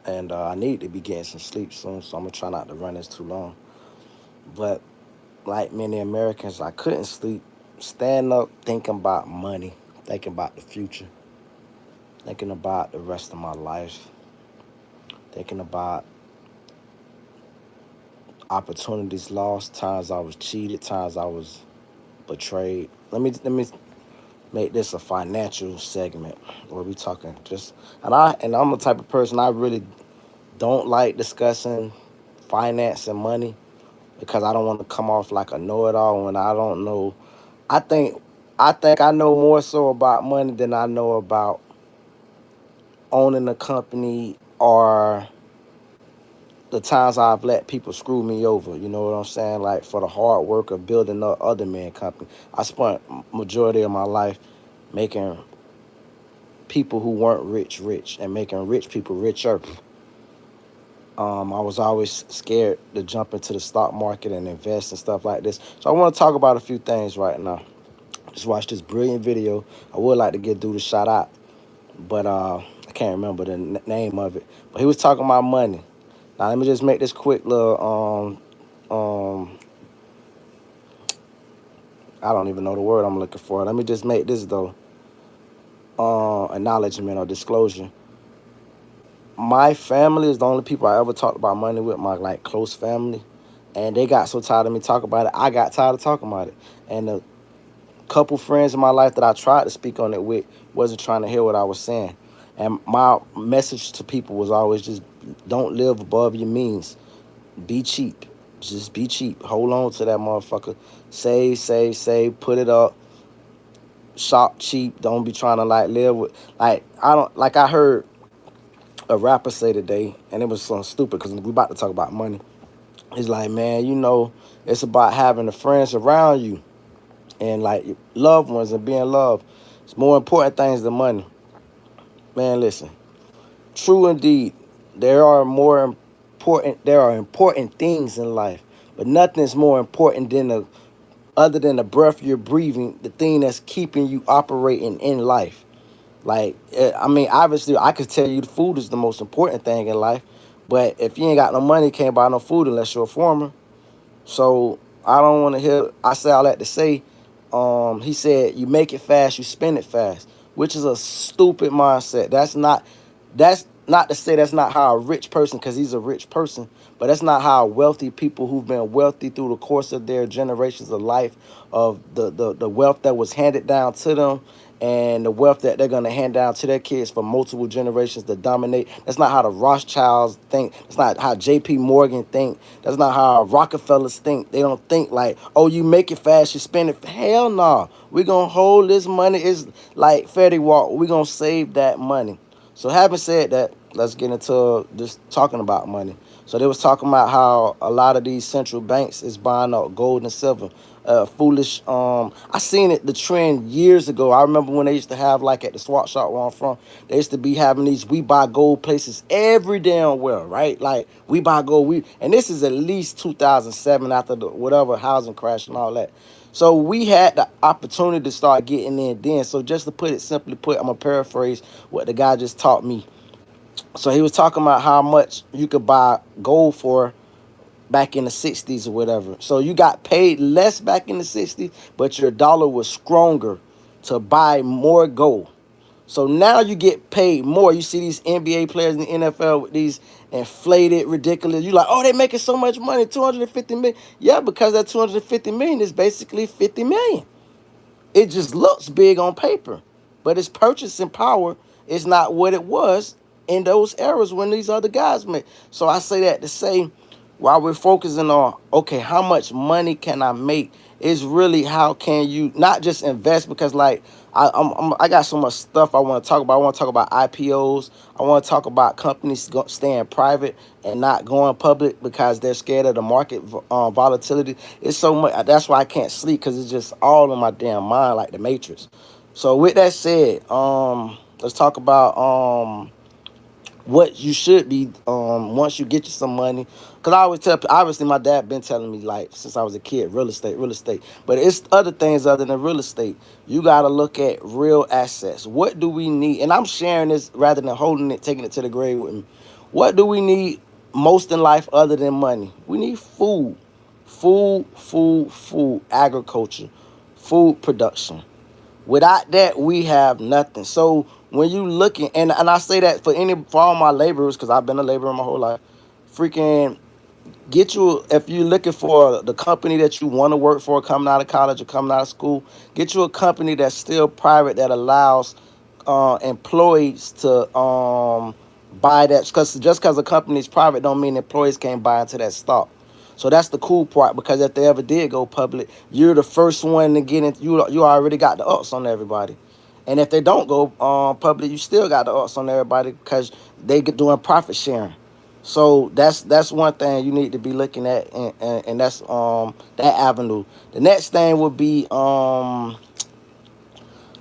and I need to be getting some sleep soon, so I'm gonna try not to run this too long. But like many Americans, I couldn't sleep. Stand up, thinking about money, thinking about the future, thinking about the rest of my life, thinking about opportunities lost, times I was cheated, times I was betrayed. Let me make this a financial segment where we talking just and I'm the type of person I really don't like discussing finance and money because I don't want to come off like a know-it-all when I don't know. I think I think I know more so about money than I know about owning a company or the times I've let people screw me over. You know what I'm saying? Like for the hard work of building up other men company. I spent majority of my life making people who weren't rich rich and making rich people richer. I was always scared to jump into the stock market and invest and stuff like this. So I want to talk about a few things right now. Just watched this brilliant video. I would like to get dude a shout out, but I can't remember the name of it. But he was talking about money. Now let me just make this quick little I don't even know the word I'm looking for. Let me just make this though acknowledgement or disclosure. My family is the only people I ever talked about money with, my like close family, and they got so tired of me talking about it. I got tired of talking about it, and the couple friends in my life that I tried to speak on it with wasn't trying to hear what I was saying. And my message to people was always just don't live above your means. Be cheap. Just be cheap. Hold on to that motherfucker. Save, save, save. Put it up. Shop cheap. Don't be trying to like live with like I don't like I heard a rapper say today, and it was so stupid because we about to talk about money. He's like, man, you know, it's about having the friends around you and like loved ones and being loved. It's more important things than money. Man, listen. True indeed. There are important things in life, but nothing's more important than the other than the breath you're breathing, the thing that's keeping you operating in life. Like, I mean, obviously, I could tell you the food is the most important thing in life, but if you ain't got no money, you can't buy no food unless you're a farmer. So I don't want to hear. I say all that to say. He said, "You make it fast, you spend it fast," which is a stupid mindset. That's not to say that's not how a rich person, because he's a rich person, but that's not how wealthy people who've been wealthy through the course of their generations of life, of the wealth that was handed down to them and the wealth that they're going to hand down to their kids for multiple generations to dominate. That's not how the Rothschilds think. That's not how J.P. Morgan think. That's not how Rockefellers think. They don't think like, oh, you make it fast, you spend it. Hell no. Nah. We're going to hold this money. It's like Fetty Walk. We're going to save that money. So having said that, let's get into just talking about money. So they was talking about how a lot of these central banks is buying up gold and silver. Foolish. I seen it the trend years ago. I remember when they used to have like at the swap shop where I'm from, they used to be having these we buy gold places every damn well, right? Like we buy gold. And this is at least 2007 after the whatever housing crash and all that. So we had the opportunity to start getting in then. So just to put it simply put, I'm gonna paraphrase what the guy just taught me. So he was talking about how much you could buy gold for back in the 60s or whatever. So you got paid less back in the 60s, but your dollar was stronger to buy more gold. So now you get paid more. You see these NBA players in the NFL with these inflated, ridiculous. You're like, oh, they making so much money, 250 million. Yeah, because that 250 million is basically 50 million. It just looks big on paper, but its purchasing power is not what it was in those eras when these other guys made. So I say that to say, while we're focusing on, okay, how much money can I make, is really how can you not just invest, because like I got so much stuff I want to talk about. I want to talk about IPOs. I want to talk about companies staying private and not going public because they're scared of the market volatility. It's so much. That's why I can't sleep, because it's just all in my damn mind like the Matrix. So with that said, let's talk about what you should be once you get you some money. Because I always tell, obviously my dad been telling me like since I was a kid, real estate, real estate. But it's other things other than real estate. You got to look at real assets. What do we need? And I'm sharing this rather than holding it, taking it to the grave with me. What do we need most in life other than money? We need food. Food, agriculture, food production. Without that, we have nothing. So when you looking, and I say that for all my laborers, because I've been a laborer my whole life, freaking get you, if you're looking for the company that you want to work for coming out of college or coming out of school, get you a company that's still private that allows employees to buy that, because just because a company is private don't mean employees can't buy into that stock. So that's the cool part, because if they ever did go public, you're the first one to get in. You already got the ups on everybody. And if they don't go public, you still got the ups on everybody, because they get doing profit sharing. So that's one thing you need to be looking at, and that's that avenue. The next thing would be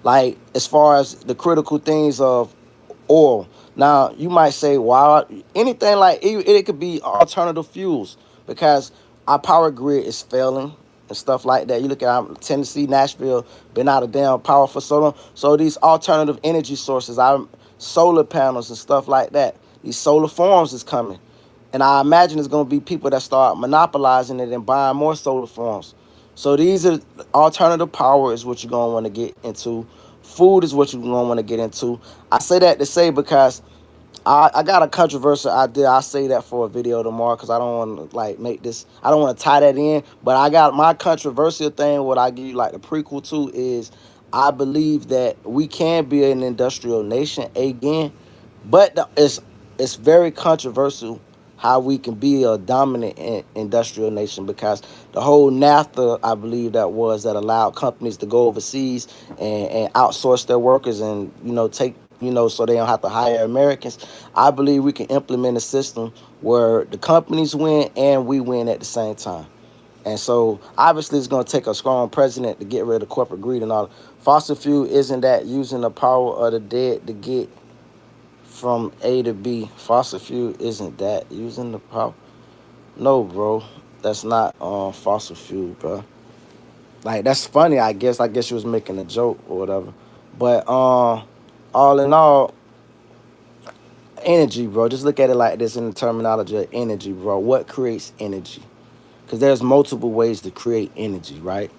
like, as far as the critical things of oil. Now you might say, wow, anything like it could be alternative fuels, because our power grid is failing and stuff like that. You look at Tennessee, Nashville, been out of damn power for so long. So these alternative energy sources, our solar panels and stuff like that, these solar farms is coming. And I imagine it's going to be people that start monopolizing it and buying more solar farms. So these are alternative power is what you're going to want to get into. Food is what you're going to want to get into. I say that to say, because I got a controversial idea. I'll say that for a video tomorrow, because I don't want to like make this, I don't want to tie that in. But I got my controversial thing, what I give you like the prequel to is, I believe that we can be an industrial nation again, but it's very controversial how we can be a dominant industrial nation, because the whole NAFTA, I believe that was, that allowed companies to go overseas and outsource their workers, and take, so they don't have to hire Americans. I believe we can implement a system where the companies win and we win at the same time. And so obviously it's going to take a strong president to get rid of corporate greed and all. Fossil fuel isn't that using the power of the dead to get from A to B. Fossil fuel isn't that using the power. No, bro, that's not fossil fuel, bro. Like, that's funny. I guess you was making a joke or whatever. But all in all, energy, bro. Just look at it like this in the terminology of energy, bro. What creates energy? Because there's multiple ways to create energy, right?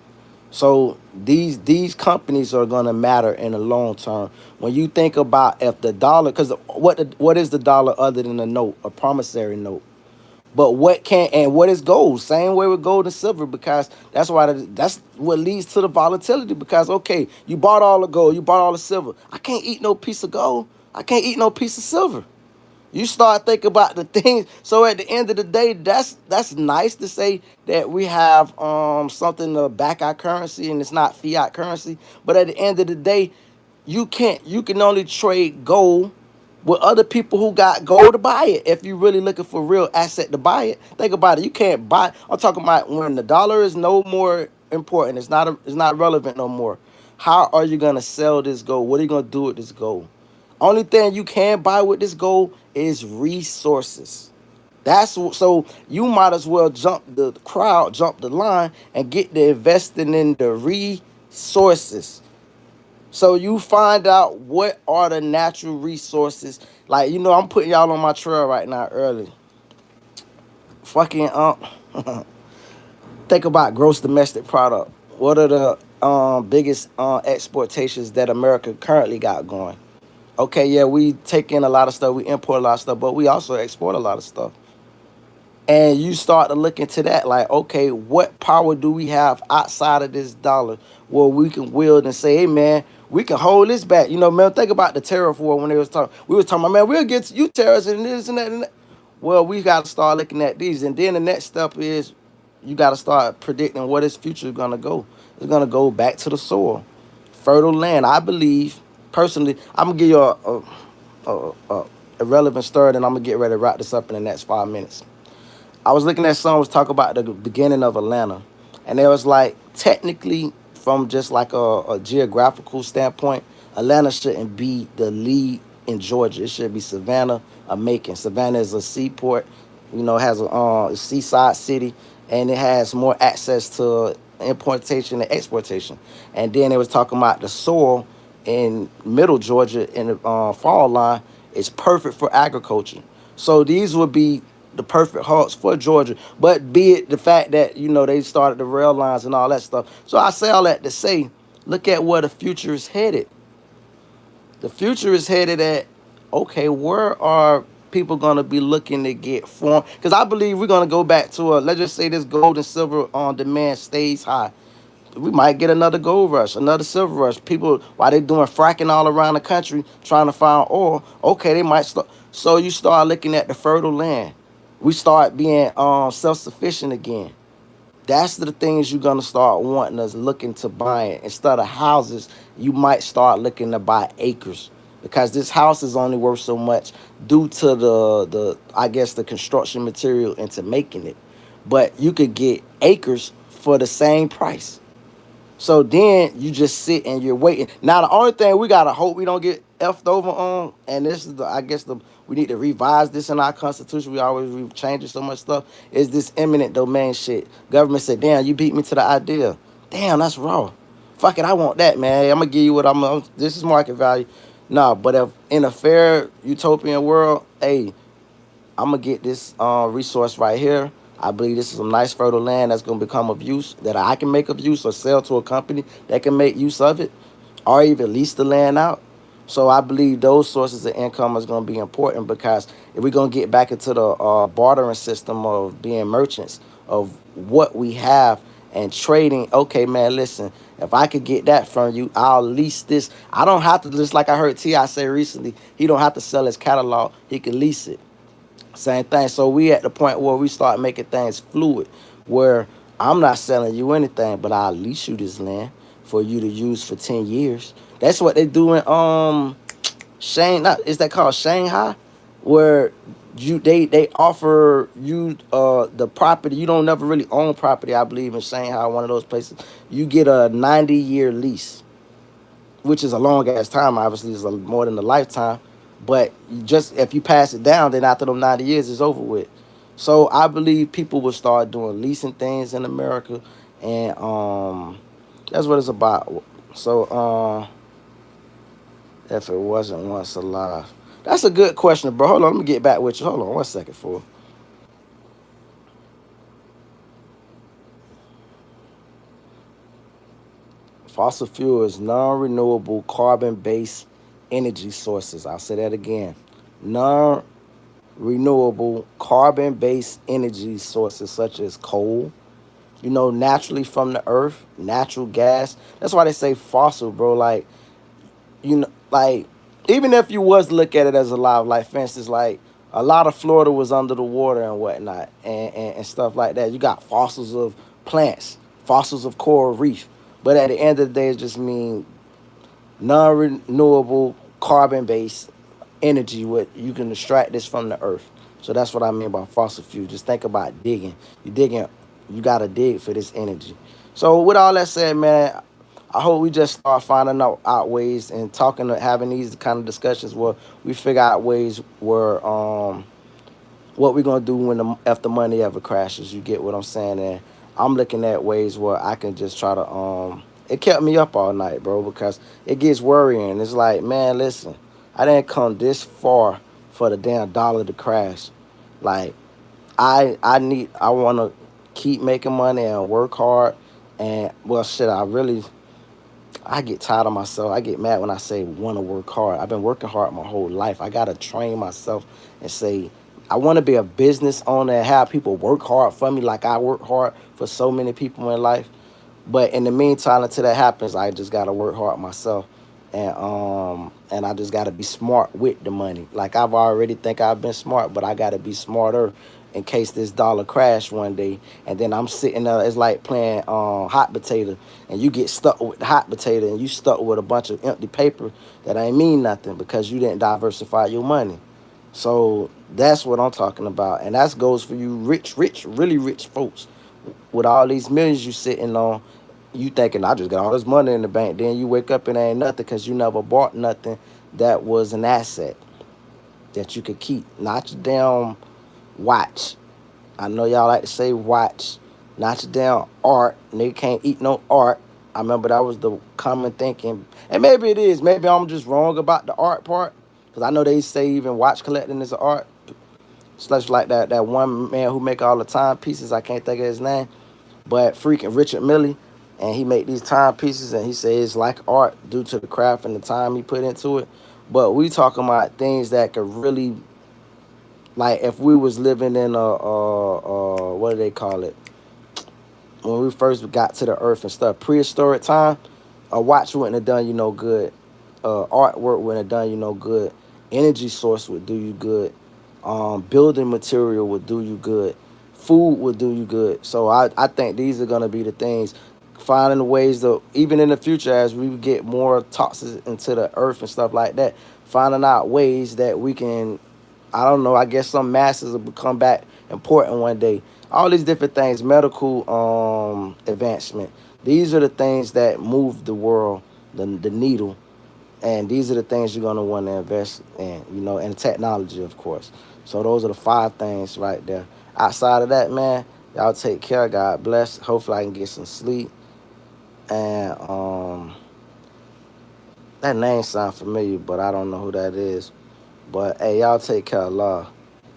So these companies are gonna matter in the long term. When you think about, if the dollar, because what is the dollar other than a note, a promissory note? But what is gold? Same way with gold and silver, because that's what leads to the volatility. Because okay, you bought all the gold, you bought all the silver. I can't eat no piece of gold. I can't eat no piece of silver. You start thinking about the things. So at the end of the day, that's nice to say that we have something to back our currency, and it's not fiat currency. But at the end of the day, you can only trade gold with other people who got gold to buy it. If you're really looking for real asset to buy it, think about it. You can't buy. I'm talking about when the dollar is no more important. It's not relevant no more. How are you gonna sell this gold? What are you gonna do with this gold? Only thing you can buy with this gold is resources. So you might as well jump the crowd, jump the line, and get to investing in the resources. So you find out what are the natural resources. Like, I'm putting y'all on my trail right now early. Fucking think about gross domestic product. What are the biggest exportations that America currently got going? Okay, yeah, we take in a lot of stuff, we import a lot of stuff, but we also export a lot of stuff. And you start to look into that, like, okay, what power do we have outside of this dollar where we can wield and say, hey, man, we can hold this back. Man, think about the tariff war when they was talking. We was talking about, man, we'll get you tariffs and this and that and that. Well, we got to start looking at these. And then the next step is you got to start predicting what its future is going to go. It's going to go back to the soil, fertile land. I believe, personally, I'm going to give you a relevant story, and I'm going to get ready to wrap this up in the next 5 minutes. I was looking at someone was talking about the beginning of Atlanta, and it was like, technically, from just like a geographical standpoint, Atlanta shouldn't be the lead in Georgia. It should be Savannah or Macon. Savannah is a seaport, has a seaside city, and it has more access to importation and exportation. And then they was talking about the soil in middle Georgia in the fall line is perfect for agriculture. So these would be the perfect halts for Georgia. But be it the fact that, they started the rail lines and all that stuff. So I say all that to say, look at where the future is headed. The future is headed at, okay, where are people going to be looking to get formed? Because I believe we're going to go back to let's just say this gold and silver on demand stays high. We might get another gold rush, another silver rush. People, while they doing fracking all around the country trying to find oil, okay, they might start. So you start looking at the fertile land. We start being self-sufficient again. That's the things you're gonna start wanting us looking to buying. Instead of houses, you might start looking to buy acres. Because this house is only worth so much due to the I guess the construction material into making it. But you could get acres for the same price. So then you just sit and you're waiting. Now the only thing we gotta hope we don't get effed over on, and this is I guess we need to revise this in our constitution. We always changing so much stuff. Is this eminent domain shit? Government said, "Damn, you beat me to the idea. Damn, that's raw. Fuck it, I want that, man. I'm gonna give you what This is market value. No, but if in a fair utopian world, hey, I'm gonna get this resource right here. I believe this is some nice fertile land that's gonna become of use that I can make of use or sell to a company that can make use of it, or even lease the land out. So I believe those sources of income is gonna be important because if we're gonna get back into the bartering system of being merchants of what we have and trading, okay, man, listen. If I could get that from you, I'll lease this. I don't have to, just like I heard T.I. say recently, he don't have to sell his catalog. He can lease it. Same thing. So we at the point where we start making things fluid, where I'm not selling you anything, but I'll lease you this land for you to use for 10 years. That's what they do in is that called Shanghai? Where they offer you the property. You don't never really own property, I believe, in Shanghai, one of those places. You get a 90-year lease, which is a long ass time. Obviously, it's more than a lifetime. But just if you pass it down, then after them 90 years, it's over with. So I believe people will start doing leasing things in America, and that's what it's about. So if it wasn't once alive, that's a good question, bro. Hold on, let me get back with you. Hold on 1 second, for fossil fuel is non-renewable carbon-based energy sources. I'll say that again. Non renewable carbon-based energy sources such as coal, naturally from the earth, natural gas. That's why they say fossil, bro. Like, like even if you was to look at it as alive, like for instance, like a lot of Florida was under the water and whatnot, and stuff like that. You got fossils of plants, fossils of coral reef. But at the end of the day, it just means non-renewable carbon-based energy. What you can extract this from the earth. So that's what I mean by fossil fuel. Just think about digging. You digging, you gotta dig for this energy. So with all that said, man, I hope we just start finding out ways and talking, having these kind of discussions where we figure out ways where what we're gonna do when if the money ever crashes. You get what I'm saying? And I'm looking at ways where I can just try to It kept me up all night, bro, because it gets worrying. It's like, man, listen, I didn't come this far for the damn dollar to crash. Like, I want to keep making money and work hard. And well, shit, I get tired of myself. I get mad when I say want to work hard. I've been working hard my whole life. I gotta train myself and say I want to be a business owner and have people work hard for me like I work hard for so many people in life. But in the meantime, until that happens, I just gotta work hard myself, and I just gotta be smart with the money. Like I've already think I've been smart, but I gotta be smarter in case this dollar crash one day. And then I'm sitting there. It's like playing hot potato, and you get stuck with the hot potato, and you stuck with a bunch of empty paper that ain't mean nothing because you didn't diversify your money. So that's what I'm talking about, and that goes for you, rich, really rich folks with all these millions you sitting on. You thinking I just got all this money in the bank. Then you wake up and it ain't nothing because you never bought nothing that was an asset that you could keep. Not your damn watch. I know y'all like to say watch. Not your damn art. Nigga can't eat no art. I remember that was the common thinking. And maybe it is. Maybe I'm just wrong about the art part. Because I know they say even watch collecting is an art. Such like that one man who make all the timepieces. I can't think of his name, but freaking Richard Millie, and he make these timepieces, and he says it's like art due to the craft and the time he put into it. But we talking about things that could really, like, if we was living in what do they call it, when we first got to the earth and stuff, prehistoric time, a watch wouldn't have done you no good. Artwork wouldn't have done you no good. Energy source would do you good. Building material would do you good. Food would do you good. So I think these are gonna be the things. Finding ways to, even in the future, as we get more toxins into the earth and stuff like that, finding out ways that we can, I don't know, I guess some masses will become back important one day. All these different things, medical advancement. These are the things that move the world, the needle, and these are the things you're gonna want to invest in, and technology, of course. So those are the five things right there. Outside of that, man, y'all take care. God bless. Hopefully, I can get some sleep. And that name sound familiar, but I don't know who that is. But hey, y'all take care. Love.